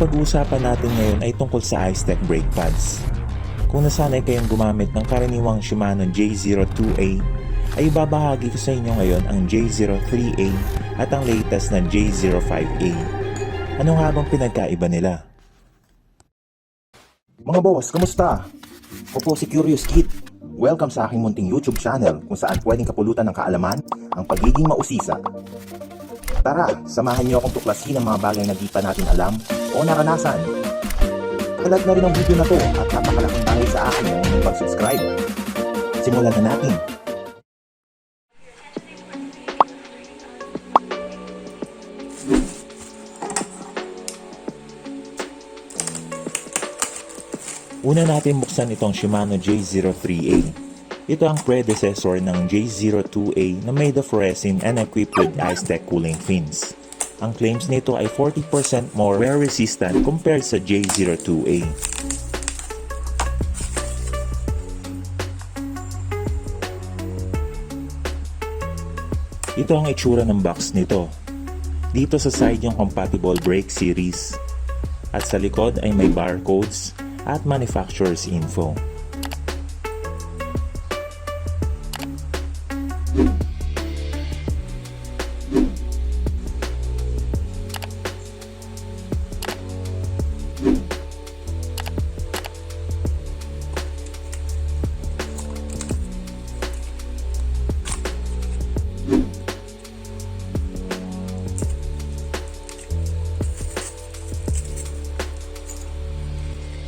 pag-uusapan natin ngayon ay tungkol sa Icetec brake pads. Kung nasanay kayong gumamit ng karaniwang Shimano J02A, ay ibabahagi ko sa inyo ngayon ang J03A at ang latest na J05A. Ano nga bang pinagkaiba nila? Mga boss, kamusta? Ako po si Curious Kid. Welcome sa aking munting YouTube channel kung saan pwedeng kapulutan ng kaalaman ang pagiging mausisa. Tara, samahan niyo akong tuklasin ang mga bagay na di pa natin alam o naranasan. Kalat na rin ang video na to at napakalaking bagay sa akin yung pag-subscribe. Simulan na natin. Una natin buksan itong Shimano J03A. Ito ang predecessor ng J02A na made of resin and equipped with Icetec cooling fins. Ang claims nito ay 40% more wear resistant compared sa J02A. Ito ang itsura ng box nito. Dito sa side yung compatible brake series. At sa likod ay may barcodes at manufacturer's info.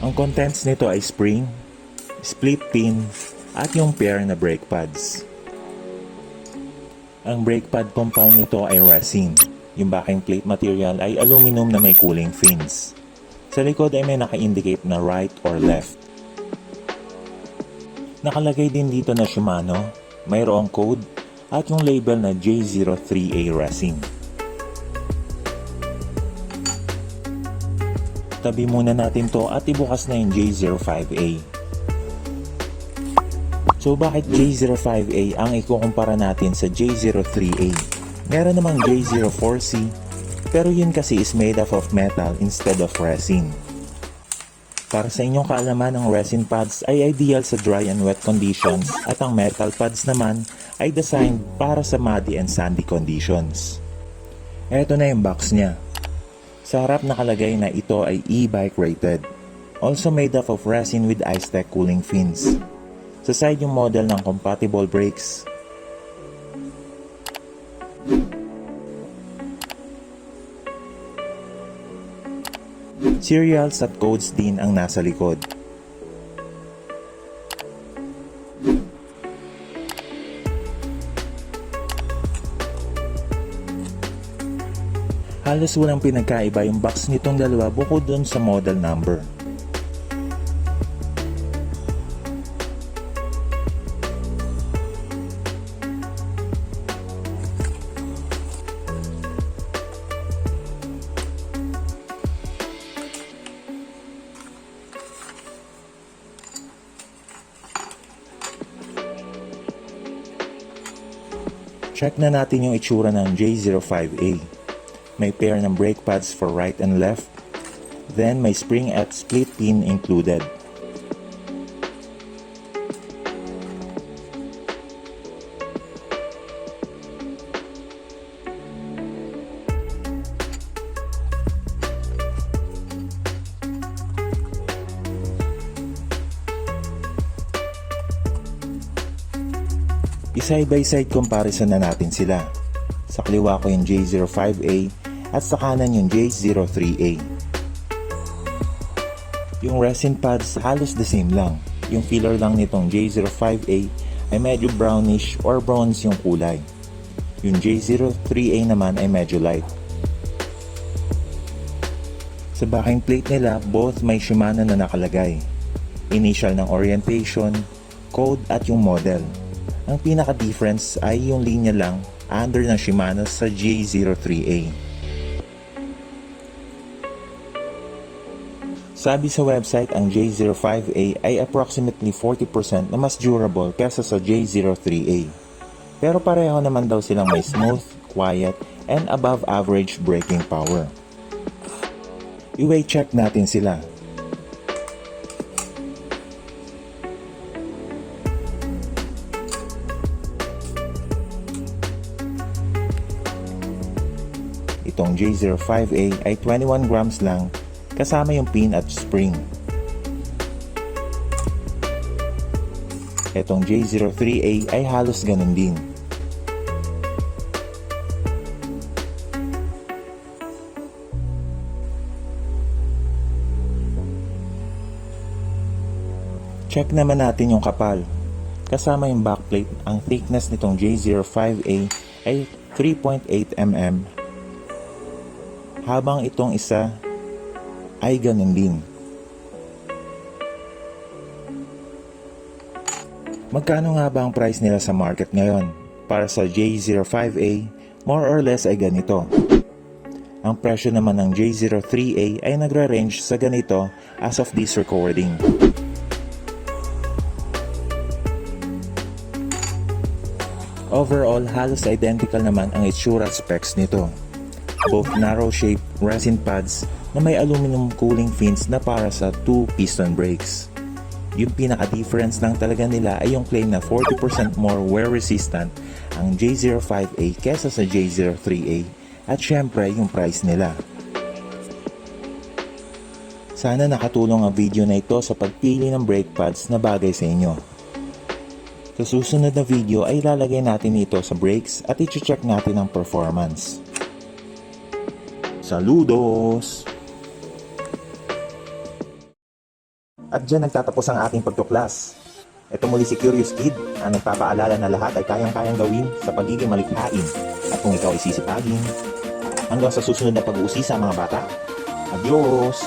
Ang contents nito ay spring, split pin, at yung pair na brake pads. Ang brake pad compound nito ay resin. Yung backing plate material ay aluminum na may cooling fins. Sa likod ay may naka-indicate na right or left. Nakalagay din dito na Shimano, mayroong code, at yung label na J03A resin. Tabi muna natin to at ibukas na yung J05A. So bakit J05A ang ikukumpara natin sa J03A? Meron namang J04C, pero yun kasi is made up of metal instead of resin. Para sa inyong kaalaman, ang resin pads ay ideal sa dry and wet conditions at ang metal pads naman ay designed para sa muddy and sandy conditions. Eto na yung box niya. Sa harap nakalagay na ito ay e-bike rated. Also made up of resin with Icetec cooling fins. Sa side yung model ng compatible brakes. Serials at codes din ang nasa likod. Halos walang pinagkaiba yung box nitong dalawa bukod dun sa model number. Check na natin yung itsura ng J05A. May pair ng brake pads for right and left. Then may spring at split pin included. I-side by side comparison na natin sila. Sa kaliwa ko yung J05A at sa kanan yung J03A. Yung resin pads halos the same lang. Yung filler lang nitong J05A ay medyo brownish or bronze yung kulay. Yung J03A naman ay medyo light. Sa backing plate nila, both may Shimano na nakalagay. Initial ng orientation, code at yung model. Ang pinaka-difference ay yung linya lang under ng Shimano sa J03A. Sabi sa website, ang J05A ay approximately 40% na mas durable kesa sa J03A. Pero pareho naman daw silang may smooth, quiet, and above average braking power. I-weight check natin sila. Itong J05A ay 21 grams lang kasama yung pin at spring. Itong J03A ay halos ganun din. Check naman natin yung kapal. Kasama yung backplate, ang thickness nitong J05A ay 3.8 mm. Habang itong isa ay ganun din. Magkano nga ba ang price nila sa market ngayon? Para sa J05A, more or less ay ganito. Ang presyo naman ng J03A ay nagre-range sa ganito as of this recording. Overall, halos identical naman ang itsura at specs nito. Both narrow shape resin pads na may aluminum cooling fins na para sa 2 piston brakes. Yung pinaka-difference lang talaga nila ay yung claim na 40% more wear resistant ang J05A kesa sa J03A at syempre yung price nila. Sana nakatulong ang video na ito sa pagpili ng brake pads na bagay sa inyo. Sa susunod na video ay lalagay natin ito sa brakes at i-check natin ang performance. Saludos! At dyan nagtatapos ang ating pagtuklas. Ito muli si Curious Kid ang nagpapaalala na lahat ay kayang-kayang gawin sa pagiging malikhain at kung ikaw ay sisipagin. Hanggang sa susunod na pag-uusisa mga bata. Adios!